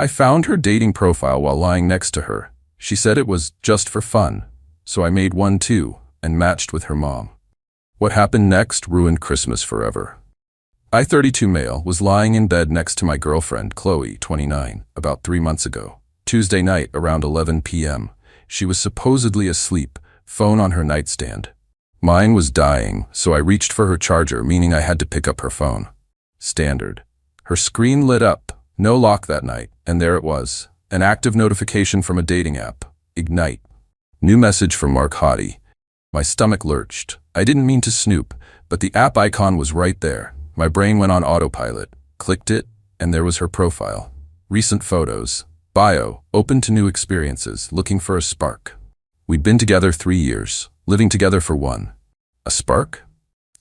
I found her dating profile while lying next to her. She said it was just for fun, so I made one too and matched with her mom. What happened next ruined Christmas forever. I, 32 male, was lying in bed next to my girlfriend, Chloe, 29, about 3 months ago. Tuesday night around 11 p.m. She was supposedly asleep, phone on her nightstand. Mine was dying, so I reached for her charger, meaning I had to pick up her phone. Standard. Her screen lit up, no lock that night, and there it was, an active notification from a dating app, Ignite. New message from Mark Hottie. My stomach lurched. I didn't mean to snoop, but the app icon was right there. My brain went on autopilot, clicked it, and there was her profile. Recent photos. Bio, open to new experiences, looking for a spark. We'd been together 3 years, living together for 1. A spark?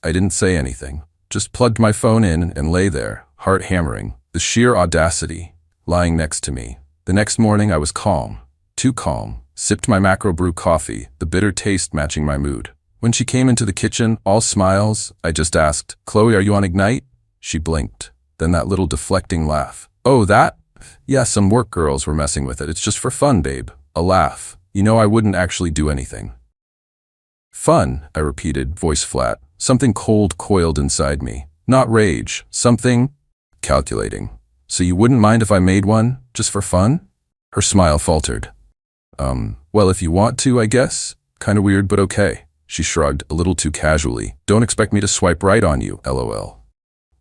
I didn't say anything, just plugged my phone in and lay there, heart hammering, the sheer audacity, lying next to me. The next morning I was calm, too calm, sipped my macro brew coffee, the bitter taste matching my mood. When she came into the kitchen, all smiles, I just asked, "Chloe, are you on Ignite?" She blinked, then that little deflecting laugh. "Oh, that? Yeah, some work girls were messing with it. It's just for fun, babe." A laugh. "You know I wouldn't actually do anything." "Fun," I repeated, voice flat. Something cold coiled inside me. Not rage, something calculating. "So you wouldn't mind if I made one, just for fun?" Her smile faltered. Well, if you want to, I guess. Kinda weird, but okay." She shrugged, a little too casually. "Don't expect me to swipe right on you, lol.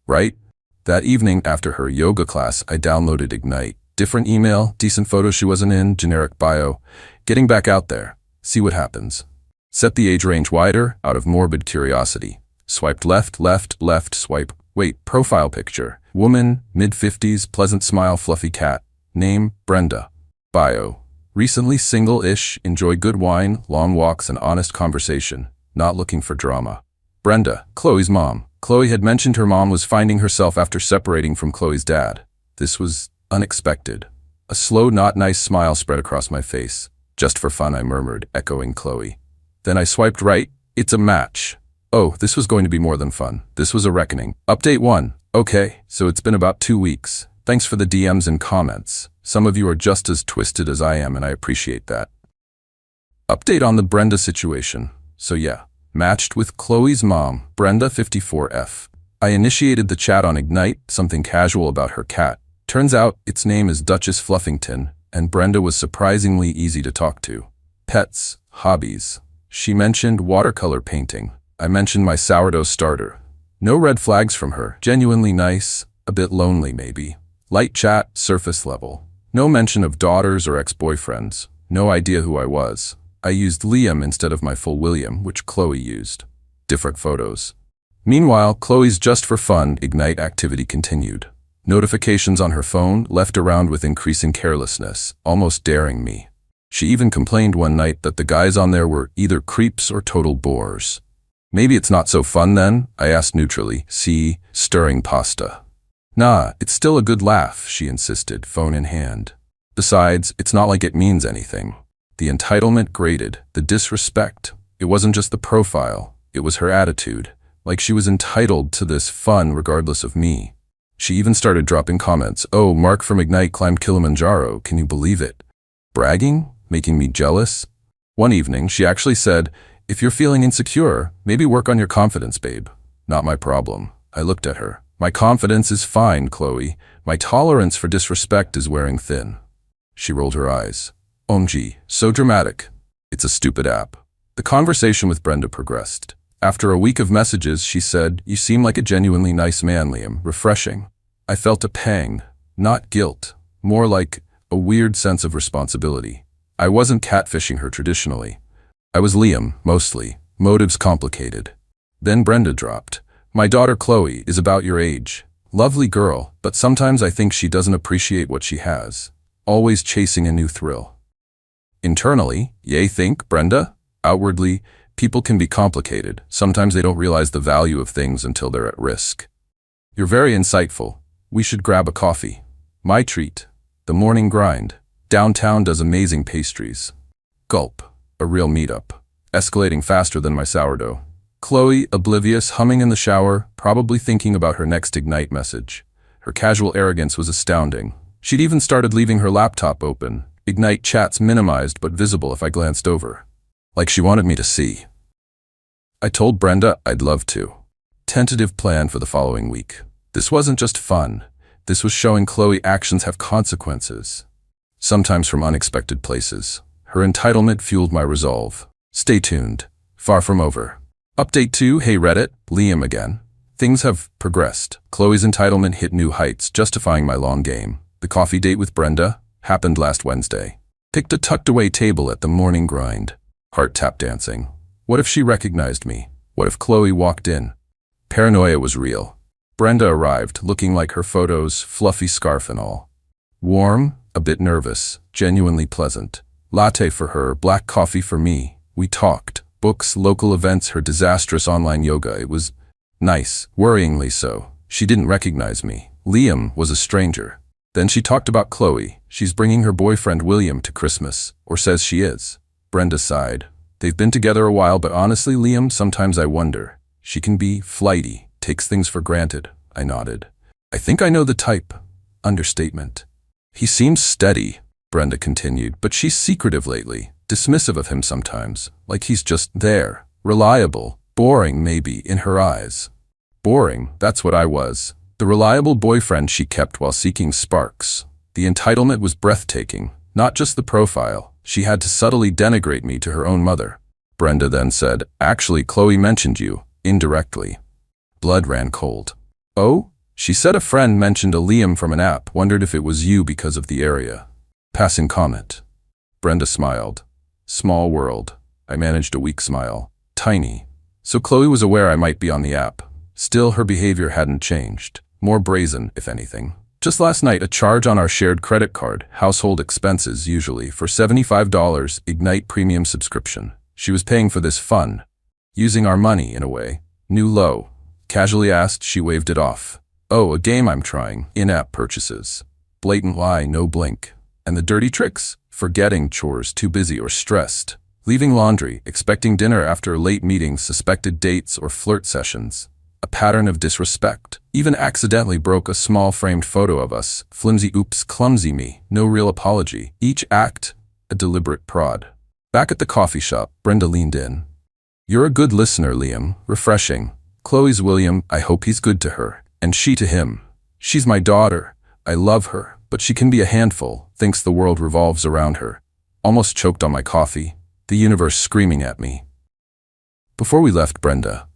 Right?" That evening, after her yoga class, I downloaded Ignite. Different email, decent photos she wasn't in, generic bio. Getting back out there. See what happens. Set the age range wider, out of morbid curiosity. Swiped left, left, left, swipe. Wait, profile picture. Woman, mid-50s, pleasant smile, fluffy cat. Name, Brenda. Bio. Recently single-ish, enjoy good wine, long walks, and honest conversation. Not looking for drama. Brenda, Chloe's mom. Chloe had mentioned her mom was finding herself after separating from Chloe's dad. This was unexpected. A slow, not nice smile spread across my face. "Just for fun," I murmured, echoing Chloe. Then I swiped right. It's a match. Oh, this was going to be more than fun. This was a reckoning. Update 1. Okay, so it's been about 2 weeks. Thanks for the DMs and comments. Some of you are just as twisted as I am, and I appreciate that. Update on the Brenda situation. So yeah, matched with Chloe's mom, Brenda 54F. I initiated the chat on Ignite, something casual about her cat. Turns out its name is Duchess Fluffington, and Brenda was surprisingly easy to talk to. Pets, hobbies. She mentioned watercolor painting. I mentioned my sourdough starter. No red flags from her. Genuinely nice, a bit lonely maybe. Light chat, surface level. No mention of daughters or ex-boyfriends. No idea who I was. I used Liam instead of my full William, which Chloe used. Different photos. Meanwhile, Chloe's just for fun Ignite activity continued. Notifications on her phone left around with increasing carelessness, almost daring me. She even complained one night that the guys on there were either creeps or total bores. "Maybe it's not so fun then?" I asked neutrally. See, stirring pasta. "Nah, it's still a good laugh," she insisted, phone in hand. "Besides, it's not like it means anything." The entitlement grated, the disrespect. It wasn't just the profile, it was her attitude. Like she was entitled to this fun regardless of me. She even started dropping comments. "Oh, Mark from Ignite climbed Kilimanjaro, can you believe it?" Bragging? Making me jealous? One evening, she actually said, "If you're feeling insecure, maybe work on your confidence, babe." Not my problem. I looked at her. "My confidence is fine, Chloe. My tolerance for disrespect is wearing thin." She rolled her eyes. "OMG, so dramatic." It's a stupid app. The conversation with Brenda progressed. After a week of messages, she said, "You seem like a genuinely nice man, Liam. Refreshing." I felt a pang, not guilt, more like a weird sense of responsibility. I wasn't catfishing her traditionally. I was Liam, mostly. Motives complicated. Then Brenda dropped. "My daughter Chloe is about your age. Lovely girl, but sometimes I think she doesn't appreciate what she has. Always chasing a new thrill." Internally, yay think, Brenda? Outwardly, people can be complicated. Sometimes they don't realize the value of things until they're at risk. "You're very insightful. We should grab a coffee." My treat. The morning grind. Downtown does amazing pastries. Gulp. A real meetup. Escalating faster than my sourdough. Chloe, oblivious, humming in the shower, probably thinking about her next Ignite message. Her casual arrogance was astounding. She'd even started leaving her laptop open, Ignite chats minimized but visible if I glanced over. Like she wanted me to see. I told Brenda I'd love to. Tentative plan for the following week. This wasn't just fun. This was showing Chloe actions have consequences. Sometimes from unexpected places. Her entitlement fueled my resolve. Stay tuned. Far from over. Update 2, hey Reddit, Liam again. Things have progressed. Chloe's entitlement hit new heights, justifying my long game. The coffee date with Brenda happened last Wednesday. Picked a tucked-away table at the morning grind. Heart tap dancing. What if she recognized me? What if Chloe walked in? Paranoia was real. Brenda arrived, looking like her photos, fluffy scarf and all. Warm, a bit nervous, genuinely pleasant. Latte for her, black coffee for me. We talked. Books, local events, her disastrous online yoga. It was nice, worryingly so. She didn't recognize me. Liam was a stranger. Then she talked about Chloe. She's bringing her boyfriend William to Christmas, or says she is. Brenda sighed. They've been together a while, but honestly, Liam, sometimes I wonder. She can be flighty, takes things for granted. I nodded. I think I know the type. Understatement. He seems steady, Brenda continued, but she's secretive lately, dismissive of him sometimes, like he's just there, reliable, boring maybe in her eyes. Boring, that's what I was. The reliable boyfriend she kept while seeking sparks. The entitlement was breathtaking, not just the profile. She had to subtly denigrate me to her own mother. Brenda then said, actually, Chloe mentioned you, indirectly. Blood ran cold. Oh? She said a friend mentioned a Liam from an app, wondered if it was you because of the area. Passing comment. Brenda smiled. Small world. I managed a weak smile. Tiny. So Chloe was aware I might be on the app. Still, her behavior hadn't changed. More brazen, if anything. Just last night, a charge on our shared credit card, household expenses usually, for $75, Ignite Premium subscription. She was paying for this fun. Using our money, in a way. New low. Casually asked, she waved it off. Oh, a game I'm trying. In-app purchases. Blatant lie, no blink. And the dirty tricks? Forgetting chores, too busy or stressed. Leaving laundry, expecting dinner after late meetings, suspected dates or flirt sessions. A pattern of disrespect. Even accidentally broke a small framed photo of us. Flimsy oops, clumsy me. No real apology. Each act, a deliberate prod. Back at the coffee shop, Brenda leaned in. You're a good listener, Liam. Refreshing. Chloe's William, I hope he's good to her. And she to him. She's my daughter. I love her, but she can be a handful. Thinks the world revolves around her. Almost choked on my coffee. The universe screaming at me. Before we left Brenda.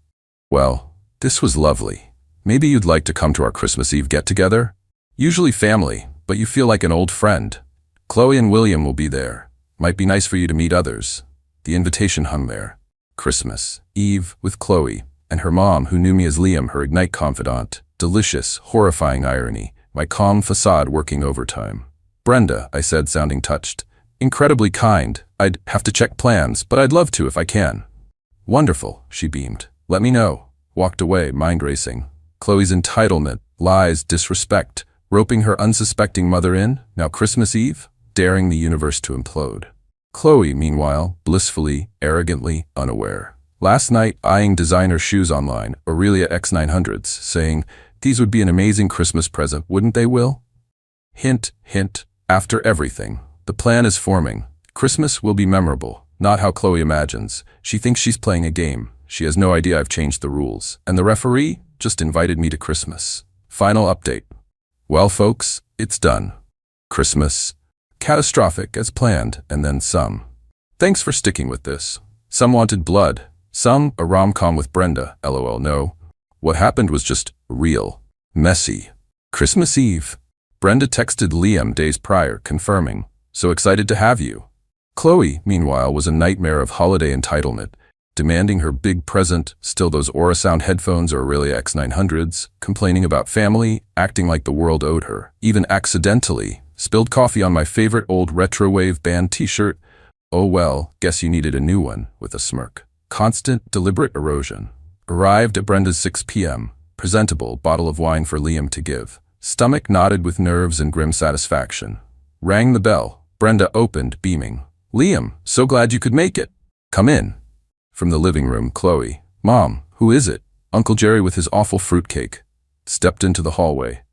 Well, this was lovely. Maybe you'd like to come to our Christmas Eve get-together? Usually family, but you feel like an old friend. Chloe and William will be there. Might be nice for you to meet others. The invitation hung there. Christmas Eve with Chloe and her mom, who knew me as Liam, her Ignite confidant. Delicious, horrifying irony. My calm facade working overtime. Brenda, I said, sounding touched. Incredibly kind. I'd have to check plans, but I'd love to if I can. Wonderful, she beamed. Let me know. Walked away, mind racing. Chloe's entitlement, lies, disrespect, roping her unsuspecting mother in, now Christmas Eve, daring the universe to implode. Chloe, meanwhile, blissfully, arrogantly, unaware. Last night, eyeing designer shoes online, Aurelia X900s, saying, these would be an amazing Christmas present, wouldn't they, Will? Hint, hint, after everything. The plan is forming. Christmas will be memorable, not how Chloe imagines. She thinks she's playing a game. She has no idea I've changed the rules. And the referee just invited me to Christmas. Final update. Well, folks, it's done. Christmas. Catastrophic as planned, and then some. Thanks for sticking with this. Some wanted blood. Some a rom-com with Brenda. LOL, no. What happened was just real. Messy. Christmas Eve. Brenda texted Liam days prior, confirming. So excited to have you. Chloe, meanwhile, was a nightmare of holiday entitlement. Demanding her big present, still those Aurasound headphones or Aurelia X900s, complaining about family, acting like the world owed her. Even accidentally, spilled coffee on my favorite old Retrowave band t-shirt. Oh well, guess you needed a new one, with a smirk. Constant, deliberate erosion. Arrived at Brenda's 6 p.m. Presentable bottle of wine for Liam to give. Stomach knotted with nerves and grim satisfaction. Rang the bell. Brenda opened, beaming. Liam, so glad you could make it. Come in. From the living room, Chloe. Mom, who is it? Uncle Jerry with his awful fruitcake. Stepped into the hallway.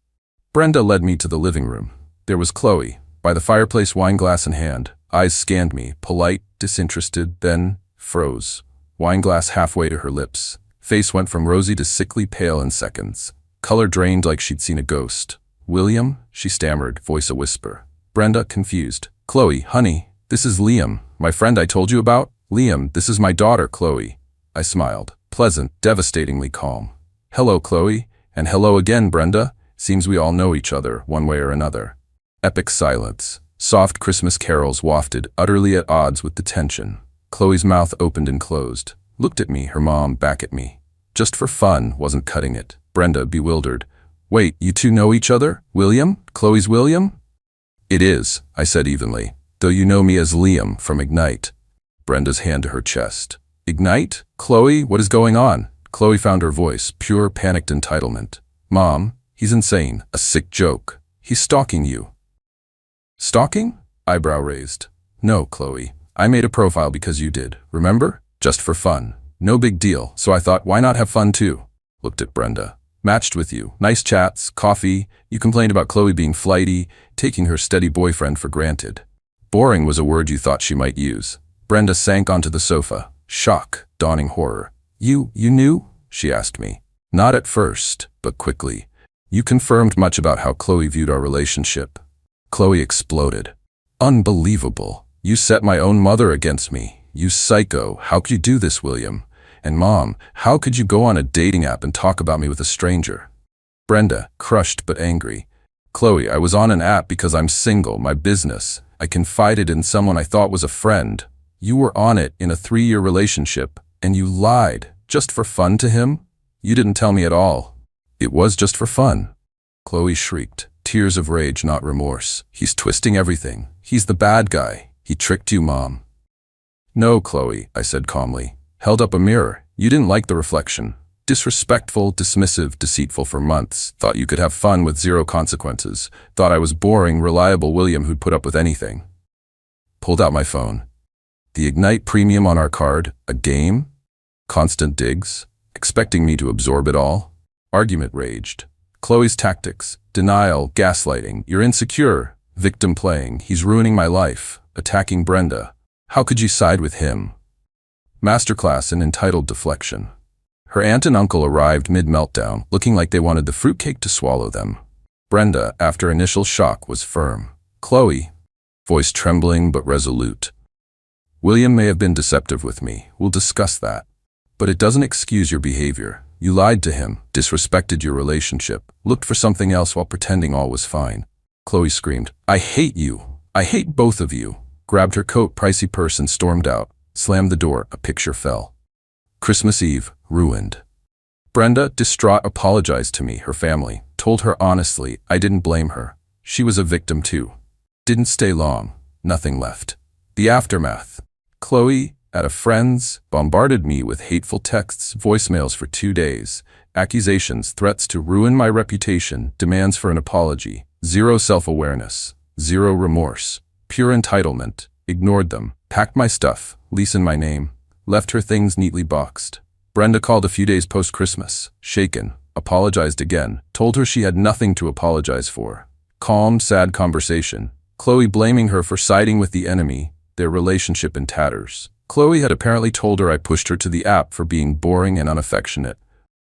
Brenda led me to the living room. There was Chloe, by the fireplace, wine glass in hand. Eyes scanned me, polite, disinterested, then froze. Wine glass halfway to her lips. Face went from rosy to sickly pale in seconds. Color drained like she'd seen a ghost. "William?" she stammered, voice a whisper. Brenda, confused. "Chloe, honey, this is Liam, my friend I told you about. Liam, this is my daughter, Chloe." I smiled. Pleasant, devastatingly calm. "Hello, Chloe. And hello again, Brenda. Seems we all know each other, one way or another." Epic silence. Soft Christmas carols wafted, utterly at odds with the tension. Chloe's mouth opened and closed. Looked at me, her mom back at me. Just for fun wasn't cutting it. Brenda, bewildered. "Wait, you two know each other? William? Chloe's William?" "It is," I said evenly, "though you know me as Liam from Ignite." Brenda's hand to her chest. "Ignite? Chloe, what is going on?" Chloe found her voice, pure panicked entitlement. "Mom, he's insane, a sick joke. He's stalking you." "Stalking?" Eyebrow raised. "No, Chloe. I made a profile because you did, remember? Just for fun. No big deal, so I thought, why not have fun too?" Looked at Brenda. "Matched with you. Nice chats, coffee. You complained about Chloe being flighty, taking her steady boyfriend for granted. Boring was a word you thought she might use." Brenda sank onto the sofa. Shock, dawning horror. You knew?" she asked me. "Not at first, but quickly. You confirmed much about how Chloe viewed our relationship." Chloe exploded. "Unbelievable. You set my own mother against me. You psycho. How could you do this, William? And Mom, how could you go on a dating app and talk about me with a stranger?" Brenda, crushed but angry. "Chloe, I was on an app because I'm single, my business. I confided in someone I thought was a friend. You were on it in a 3-year relationship, and you lied, just for fun to him? You didn't tell me at all." "It was just for fun." Chloe shrieked, tears of rage, not remorse. "He's twisting everything. He's the bad guy. He tricked you, Mom." "No, Chloe," I said calmly. Held up a mirror. "You didn't like the reflection. Disrespectful, dismissive, deceitful for months. Thought you could have fun with zero consequences. Thought I was boring, reliable William who'd put up with anything." Pulled out my phone. The Ignite Premium on our card, a game? Constant digs, expecting me to absorb it all? Argument raged. Chloe's tactics, denial, gaslighting, "You're insecure," victim playing, "He's ruining my life," attacking Brenda. How could you side with him? Masterclass in entitled deflection. Her aunt and uncle arrived mid-meltdown, looking like they wanted the fruitcake to swallow them. Brenda, after initial shock, was firm. "Chloe," voice trembling but resolute. "William may have been deceptive with me. We'll discuss that. But it doesn't excuse your behavior. You lied to him, disrespected your relationship, looked for something else while pretending all was fine." Chloe screamed, "I hate you. I hate both of you." Grabbed her coat, pricey purse, and stormed out. Slammed the door. A picture fell. Christmas Eve, ruined. Brenda, distraught, apologized to me, her family. Told her honestly, I didn't blame her. She was a victim too. Didn't stay long. Nothing left. The aftermath. Chloe, at a friend's, bombarded me with hateful texts, voicemails for 2 days, accusations, threats to ruin my reputation, demands for an apology, zero self-awareness, zero remorse, pure entitlement, ignored them, packed my stuff, lease in my name, left her things neatly boxed. Brenda called a few days post-Christmas, shaken, apologized again, told her she had nothing to apologize for. Calm, sad conversation. Chloe blaming her for siding with the enemy, their relationship in tatters. Chloe had apparently told her I pushed her to the app for being boring and unaffectionate.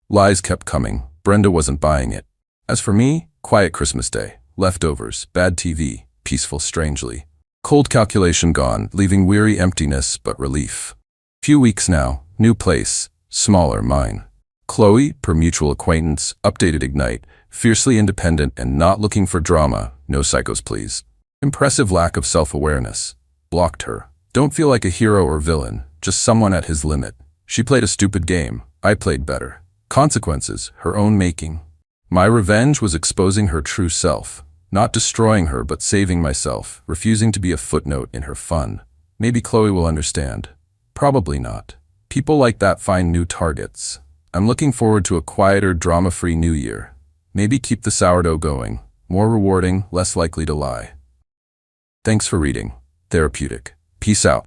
Lies kept coming. Brenda wasn't buying it. As for me, quiet Christmas Day. Leftovers, bad TV, peaceful strangely. Cold calculation gone, leaving weary emptiness but relief. Few weeks now, new place, smaller mine. Chloe, per mutual acquaintance, updated Ignite, fiercely independent and not looking for drama, no psychos please. Impressive lack of self-awareness. Blocked her. Don't feel like a hero or villain, just someone at his limit. She played a stupid game. I played better. Consequences, her own making. My revenge was exposing her true self. Not destroying her, but saving myself, refusing to be a footnote in her fun. Maybe Chloe will understand. Probably not. People like that find new targets. I'm looking forward to a quieter, drama-free new year. Maybe keep the sourdough going. More rewarding, less likely to lie. Thanks for reading. Therapeutic. Peace out.